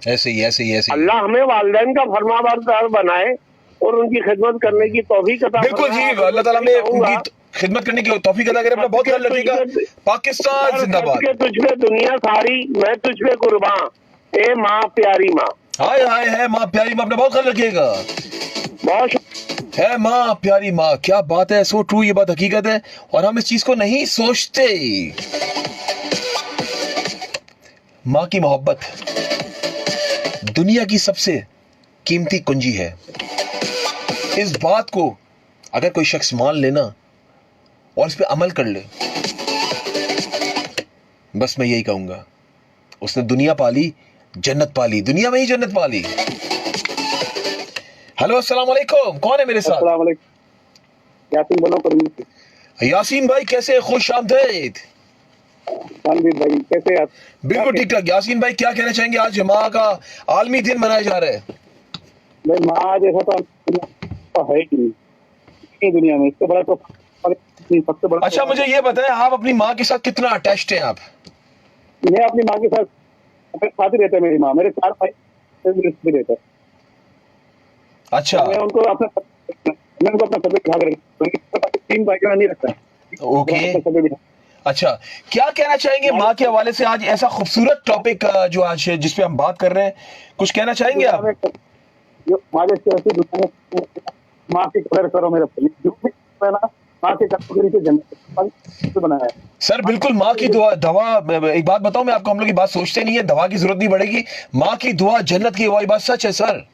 ऐसे ही ऐसे ही ऐसे ही। अल्लाह हमें वालिदैन का फरमाबरदार बनाए और उनकी खिदमत करने की तौफीक अता बिल्कुल जी, फरमाए। अल्लाह ताला में कहूंगा, उनकी खिदमत करने की तौफीक अता करे। अपना बहुत ख्याल रखिएगा। पाकिस्तान जिंदाबाद। तुझ पे दुनिया सारी, मैं तुझ पे कुर्बान, ए माँ प्यारी माँ। हाय हाय है माँ प्यारी माँ, अपना बहुत ख्याल रखिएगा। बहुत है माँ प्यारी माँ, क्या बात है, सो ट्रू, ये बात हकीकत है और हम इस चीज को नहीं सोचते। माँ की मोहब्बत दुनिया की सबसे कीमती कुंजी है। इस बात को अगर कोई शख्स मान लेना और इस पे अमल कर ले, बस मैं यही कहूंगा, उसने दुनिया पाली, जन्नत पाली, दुनिया में ही जन्नत पाली। हेलो अस्सलाम वालेकुम, कौन है मेरे साथ? अस्सलाम वालेकुम, यासीन बोलो करनी। यासीन भाई कैसे, खुश आमदीद। तानवीर भाई कैसे आप? बिल्कुल ठीक ठाक। यासीन भाई क्या कहना चाहेंगे, आज माँ का आलमी दिन मनाया जा रहा है। भाई माँ जैसा तो है ही नहीं दुनिया में, इससे बड़ा तो सबसे बड़ा। अच्छा मुझे ये बताएं, आप अपनी माँ के साथ कितना अटैच्ड हैं आप? मैं अपनी माँ के साथ ही रहता है, मेरी माँ, मेरे 4 भाई भी रहता है। अच्छा मैं उनको अपना सभी भाग रखता, 3 भाई नहीं रखता। ओके अच्छा, क्या कहना चाहेंगे माँ के हवाले से? आज ऐसा खूबसूरत टॉपिक जो आज जिसपे हम बात कर रहे हैं, कुछ कहना चाहेंगे आप? माँ की कदर करो मेरे, जो भी है ना माँ के कटोरी से जन्नत बनाया है। सर बिल्कुल, माँ की दुआ दवा, एक बात बताऊं मैं आपको, हम लोग की बात सोचते नहीं है, दवा की जरूरत नहीं पड़ेगी, माँ की दुआ जन्नत की, वही बात सच है सर।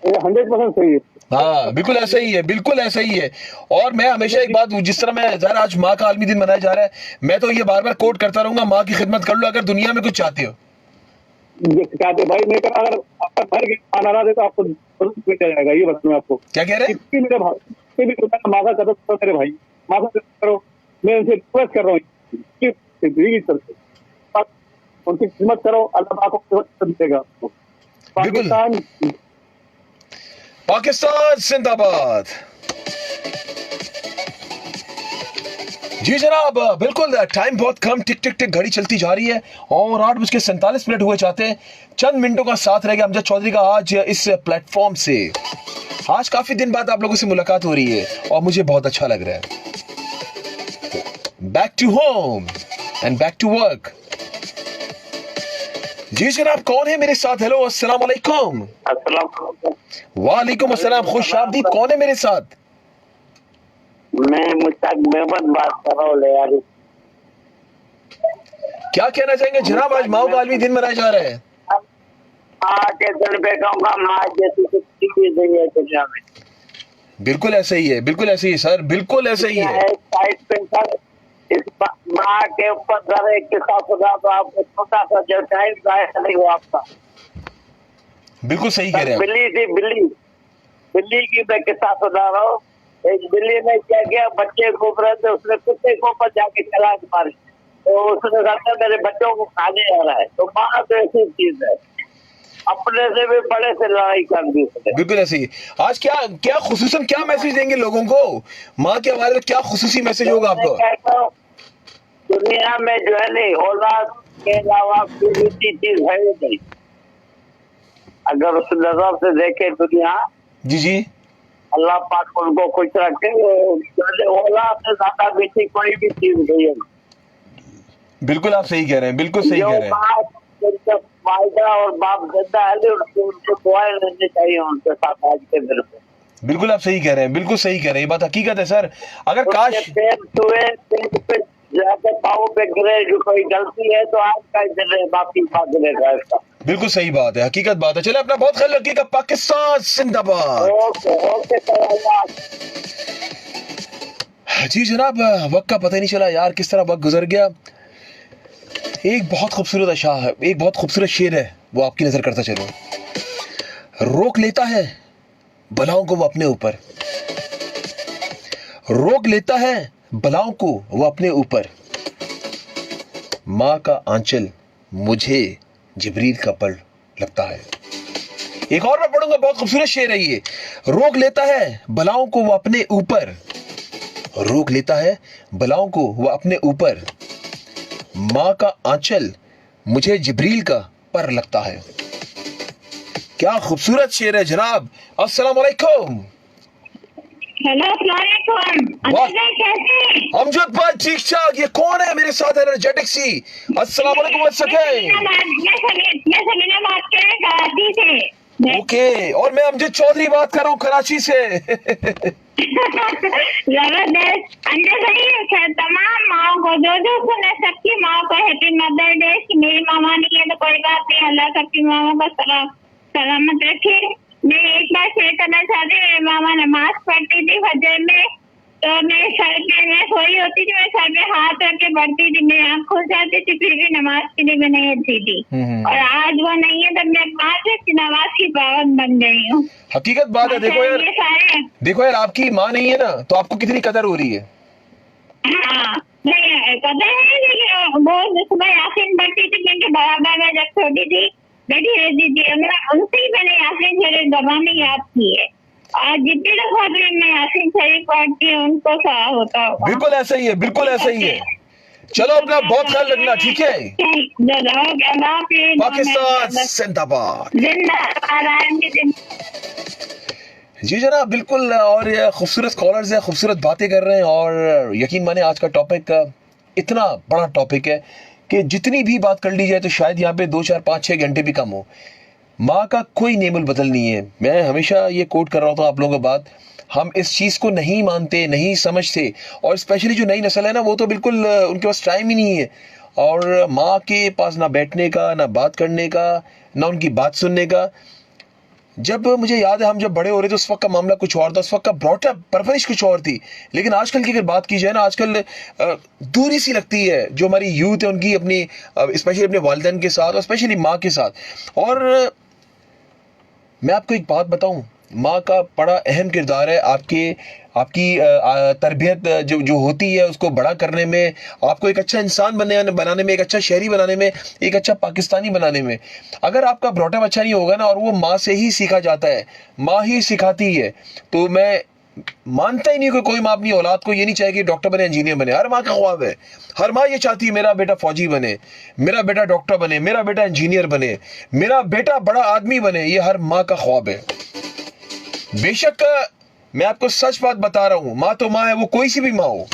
100% सही है। हाँ बिल्कुल ऐसा ही है, बिल्कुल ऐसा ही है। और मैं हमेशा एक बात, जिस तरह मैं ज़रा आज माँ का आलमी दिन मनाया जा रहा है, मैं तो ये बार बार कोट करता रहूंगा, माँ की खिदमत कर लो अगर दुनिया में कुछ चाहते हो। ये चाहते भाई, मैं अगर आपका घर के खाना ना दे तो आपको जरूर मिल जाएगा, ये बताऊं मैं आपको। क्या कह रहे हैं? कितनी मेरे भाई, कितनी भी माँ का कदर करो मेरे भाई, माँ का कदर करो, मैं उनसे रिक्वेस्ट कर रहा हूँ, उनकी खिदमत करो, अल्लाह आपको देगा आपको। बिल्कुल। पाकिस्तान पाकिस्तान जिंदाबाद। जी जनाब, बिल्कुल टाइम बहुत कम, टिक टिक टिक घड़ी चलती जा रही है और 8:47 हुए चाहते हैं। चंद मिनटों का साथ रह गया अमजद चौधरी का आज इस प्लेटफॉर्म से। आज काफी दिन बाद आप लोगों से मुलाकात हो रही है और मुझे बहुत अच्छा लग रहा है। Back to home and back to work. जी जनाब, कौन है मेरे साथ? हेलो, अस्सलाम वालेकुम। वालेकुम अस्सलाम, खुश आमदीद। कौन है मेरे साथ? मैं मुश्ताक मेहमद बात कर रहा हूँ यार। क्या कहना चाहेंगे जनाब, आज माँ का आलमी दिन मनाया जा रहा है। के दिल पे कहूँगा माँ जैसी कुछ चीज नहीं है दुनिया में। बिल्कुल ऐसा ही है, बिल्कुल ऐसे ही सर, बिल्कुल ऐसे ही है। साइड पे सर, इस माँ के ऊपर सर एक किस्सा सुना तो आपको छोटा सा जो टाइम जाया नहीं हुआ आपका। बिल्कुल सही कह रहे हैं। बिल्ली थी, बिल्ली की मैं किस्सा सुना रहा हूँ। एक बिल्ली ने क्या किया, बच्चे घूम रहे थे, उसने कुत्ते के ऊपर जाके छलांग मारी, तो उसने कहा मेरे बच्चों को खाने आ रहा है। तो माँ तो ऐसी चीज है, अपने से भी बड़े से लड़ाई कर दी उसने। बिल्कुल ऐसे ही। आज क्या खुसूसन क्या मैसेज देंगे लोगों को माँ के हवाले में? क्या खुसूसी मैसेज होगा आपको? दुनिया में जो है नहीं, औलाद के अलावा कोई चीज है नहीं। अगर उस नजर से देखे दुनिया, जी जी, अल्लाह पाक उनको खुश रखे। औलाद से ज्यादा मीठी कोई भी चीज नहीं है। बिल्कुल आप सही कह रहे हैं, बिल्कुल सही कह रहे हैं। वायदा और बाप जिंदा है, उनको दुआएं लेनी चाहिए उनके साथ आज के दिन में। बिल्कुल आप सही कह रहे हैं, बिल्कुल सही कह रहे हैं, ये बात हकीकत है सर। अगर काश पाँव पे गिरे, जो कोई गलती है तो आज का दिन है, माफी मांगने का इसका। बिल्कुल सही बात है, हकीकत बात है। चले, अपना बहुत ख्याल रखिएगा। पाकिस्तान जिंदाबाद। ओके जी जनाब, वक्त का पता ही नहीं चला यार, किस तरह वक्त गुजर गया। एक बहुत खूबसूरत अशा है, एक बहुत खूबसूरत शेर है, वो आपकी नजर करता चलो। रोक लेता है बलाओं को वो अपने ऊपर, रोक लेता है बलाओं को वो अपने ऊपर। माँ का आंचल मुझे जिब्रील का पर लगता है। एक और मैं पढ़ूंगा, बहुत खूबसूरत शेर है ये। रोक लेता है बलाओं को वो अपने ऊपर, रोक लेता है बलाओं को वो अपने ऊपर। माँ का आंचल मुझे जिब्रील का पर लगता है। क्या खूबसूरत शेर है जनाब। अस्सलाम वालेकुम। हेलो, कैसे? अमजद भाई ठीक ठाक। ये कौन है मेरे साथ? एनर्जेटिक सी। अस्सलाम वालेकुम। मैं समीना बात कर रही हूँ कराची से। ओके, और मैं अमजद चौधरी बात कर रहा हूँ कराची से। जबरदस्त। अंदर सही, तमाम माओ को जो सुने, सबकी माओ को हैप्पी मदर डे। मेरी मामा नहीं है तो कोई बात नहीं, अल्लाह सबकी मामा को सलामत रखे। मैं एक बार शेयर करना चाहती हूँ। मेरी मामा नमाज पढ़ती थी फजर में, तो मैं सर पे, मैं सोई होती थी, मैं सर पे हाथ रख के पढ़ती थी, मेरी आँख खुल जाती थी, फिर भी नमाज के लिए मैं नहीं उठती थी। और आज वो नहीं है तो मैं 5 वक्त की नमाज की पाबंद बन गई हूँ। हकीकत बात है। देखो यार, देखो यार, आपकी माँ नहीं है ना, तो आपको कितनी कदर हो रही है। हाँ, नहीं कदर है, लेकिन वो सुबह यासीन पढ़ती थी, क्योंकि बराबर में जब छोटी थी बैठी रहती थी, उनसे ही मैंने यासीन शरीफ दबाने याद की है। और जितने लोग मैं यासीन शरीफ पढ़ती हूँ उनको सहा होता होगा। बिल्कुल ऐसा ही है, बिल्कुल ऐसा ही है। चलो, अपना बहुत ख्याल रखना, ठीक है। पाकिस्तान जिंदाबाद। जी जनाब, बिल्कुल। और ये खूबसूरत स्कॉलर्स हैं, खूबसूरत बातें कर रहे हैं। और यकीन माने आज का टॉपिक इतना बड़ा टॉपिक है कि जितनी भी बात कर ली जाए तो शायद यहाँ पे 2, 4, 5, 6 घंटे भी कम हो। माँ का कोई नेमुल बदल नहीं है। मैं हमेशा ये कोट कर रहा होता हूँ आप लोगों के बात, हम इस चीज़ को नहीं मानते, नहीं समझते, और स्पेशली जो नई नस्ल है ना, वो तो बिल्कुल उनके पास टाइम ही नहीं है, और माँ के पास ना बैठने का, ना बात करने का, ना उनकी बात सुनने का। जब मुझे याद है हम जब बड़े हो रहे थे उस वक्त का मामला कुछ और था, उस वक्त का ब्रॉटअप परवरिश कुछ और थी। लेकिन आजकल की अगर बात की जाए ना, आजकल दूरी सी लगती है जो हमारी यूथ है उनकी, अपनी स्पेशली अपने वालिदैन के साथ और स्पेशली माँ के साथ। और मैं आपको एक बात बताऊं, माँ का बड़ा अहम किरदार है आपकी तरबियत जो होती है उसको बड़ा करने में, आपको एक अच्छा इंसान बनाने में, एक अच्छा शहरी बनाने में, एक अच्छा पाकिस्तानी बनाने में। अगर आपका ब्रॉटअप अच्छा नहीं होगा ना, और वो माँ से ही सीखा जाता है, माँ ही सिखाती है, तो मैं मानता ही नहीं कि कोई माँ अपनी औलाद को ये नहीं चाहेगी डॉक्टर बने, इंजीनियर बने। हर माँ का ख्वाब है, हर माँ ये चाहती है मेरा बेटा फौजी बने, मेरा बेटा डॉक्टर बने, मेरा बेटा इंजीनियर बने, मेरा बेटा बड़ा आदमी बने। ये हर माँ का ख्वाब है। बेशक मैं आपको सच बात बता रहा हूं, माँ तो माँ है, वो कोई सी भी माँ हो।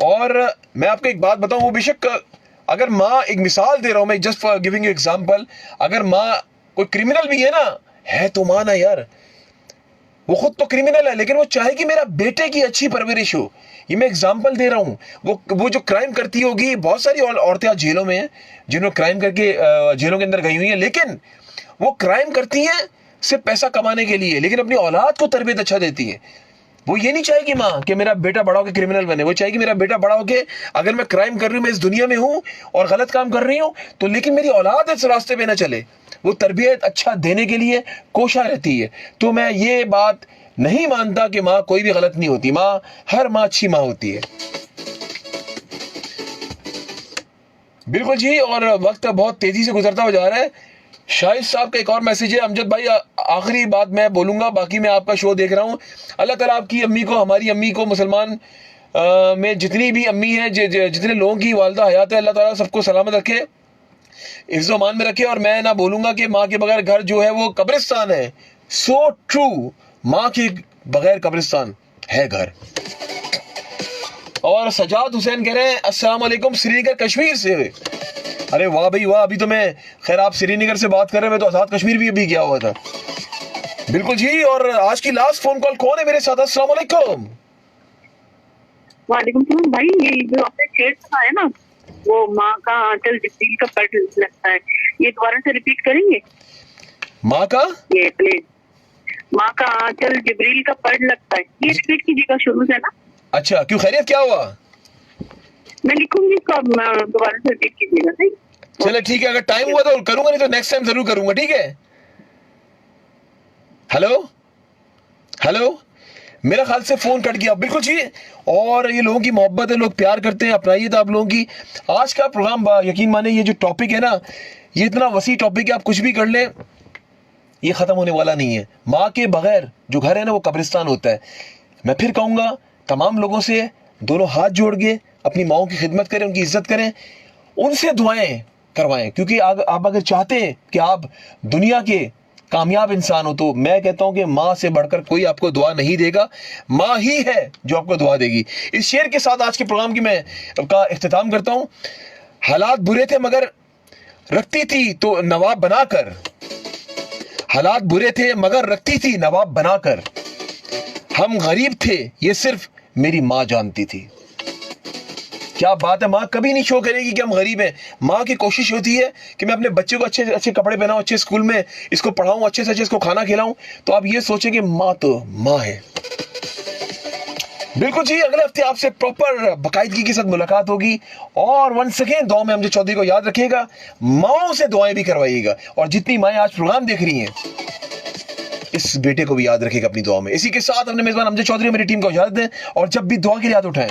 और मैं आपको एक बात बताऊं, वो बेशक अगर माँ, एक मिसाल दे रहा हूं मैं, just for giving you example, अगर माँ कोई क्रिमिनल भी है ना, है तो माँ ना यार, वो खुद तो क्रिमिनल है, लेकिन वो चाहे कि मेरा बेटे की अच्छी परवरिश हो। ये मैं एग्जांपल दे रहा हूं। वो जो क्राइम करती होगी, बहुत सारी औरतें आज जेलों में हैं जिन्होंने क्राइम करके जेलों के अंदर गई हुई हैं, लेकिन वो क्राइम करती हैं सिर्फ पैसा कमाने के लिए, लेकिन अपनी औलाद को तरबियत अच्छा देती है। वो ये नहीं चाहेगी माँ कि मेरा बेटा बड़ा होकर क्रिमिनल बने, वो चाहेगी मेरा बेटा बड़ा होके, अगर मैं क्राइम कर रही हूँ, मैं इस दुनिया में हूँ और गलत काम कर रही हूँ, तो लेकिन मेरी औलाद इस रास्ते पे ना चले। वो तरबियत अच्छा देने के लिए कोशा रहती है। तो मैं ये बात नहीं मानता कि माँ कोई भी गलत नहीं होती, माँ, हर माँ अच्छी माँ होती है। बिल्कुल जी। और वक्त बहुत तेजी से गुजरता हुआ जा रहा है। शाहिद साहब का एक और मैसेज है। अमजद भाई, आखिरी बात मैं बोलूंगा, बाकी मैं आपका शो देख रहा हूं। अल्लाह ताला आपकी अम्मी को, हमारी अम्मी को, मुसलमान में जितनी भी अम्मी है, जितने लोगों की वालदा हयात है, अल्लाह ताला सबको सलामत रखे, इज़्ज़ो मान में रखे। और मैं ना बोलूंगा कि माँ के बगैर घर जो है वो कब्रिस्तान है। सो ट्रू, माँ के बगैर कब्रिस्तान है घर। और सजाद हुसैन कह रहे हैं अस्सलाम वालेकुम श्रीनगर कश्मीर से। अरे वाह भाई वाह, अभी तो मैं, खैर आप श्रीनगर से बात कर रहे हैं, मैं तो आजाद कश्मीर भी अभी गया हुआ था। बिल्कुल जी। और आज की लास्ट फोन कॉल कौन है मेरे साथ? अस्सलाम वालेकुम। वालेकुम सलाम भाई। ये जो आपने शेर सुना है ना, वो माँ का आंचल जिब्रील का पढ़ लगता है, ये दोबारा से रिपीट करेंगे? माँ का, ये प्लीज, माँ का आंचल जिब्रील का पढ़ लगता है, ये रिपीट कीजिएगा शुरू से ना। अच्छा, क्यों, खैरियत क्या हुआ? मैं लिखूंगी इसको, आप दोबारा से रिपीट कीजिएगा। नहीं चलो ठीक है, अगर टाइम हुआ तो करूंगा, नहीं तो नेक्स्ट टाइम जरूर करूंगा, ठीक है? हेलो हेलो, मेरा ख्याल से फोन कट गया। बिल्कुल जी। और ये लोगों की मोहब्बत है, लोग प्यार करते हैं, अपनाइए तो आप लोगों की। आज का प्रोग्राम यकीन माने, ये जो टॉपिक है ना, ये इतना वसी टॉपिक है, आप कुछ भी कर लें ये खत्म होने वाला नहीं है। माँ के बगैर जो घर है ना, वो कब्रिस्तान होता है। मैं फिर कहूंगा तमाम लोगों से, दोनों हाथ जोड़ के अपनी माओं की खिदमत करें, उनकी इज्जत करें, उनसे दुआएं करवाएं। क्योंकि आप अगर चाहते हैं कि आप दुनिया के कामयाब इंसान हो, तो मैं कहता हूं कि माँ से बढ़कर कोई आपको दुआ नहीं देगा, माँ ही है जो आपको दुआ देगी। इस शेर के साथ आज के प्रोग्राम की मैं का इख्तिताम करता हूं। हालात बुरे थे मगर रखती थी तो नवाब बनाकर, हालात बुरे थे मगर रखती थी नवाब बनाकर, हम गरीब थे ये सिर्फ मेरी माँ जानती थी। क्या बात है। माँ कभी नहीं शो करेगी कि हम गरीब हैं। माँ की कोशिश होती है कि मैं अपने बच्चे को अच्छे अच्छे कपड़े पहनाऊं, अच्छे स्कूल में इसको पढ़ाऊं, अच्छे से अच्छे इसको खाना खिलाऊं। तो आप ये सोचें कि माँ तो माँ है। बिल्कुल जी। अगले हफ्ते आपसे प्रॉपर बाकायदगी के साथ मुलाकात होगी। और वंस अगेन दुआ में अमजद चौधरी को याद रखिएगा, माओं से दुआएं भी करवाइएगा। और जितनी माएँ आज प्रोग्राम देख रही हैं, इस बेटे को भी याद रखिएगा अपनी दुआ में। इसी के साथ अपने मेजबान अमजद चौधरी मेरी टीम को इजाजत दें। और जब भी दुआ की याद उठाएं,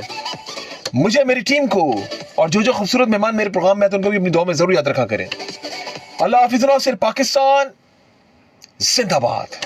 मुझे, मेरी टीम को और जो खूबसूरत मेहमान मेरे प्रोग्राम में, तो उनको भी अपनी दुआ में जरूर याद रखा करें। अल्लाह हाफिज़। सिर्फ पाकिस्तान जिंदाबाद।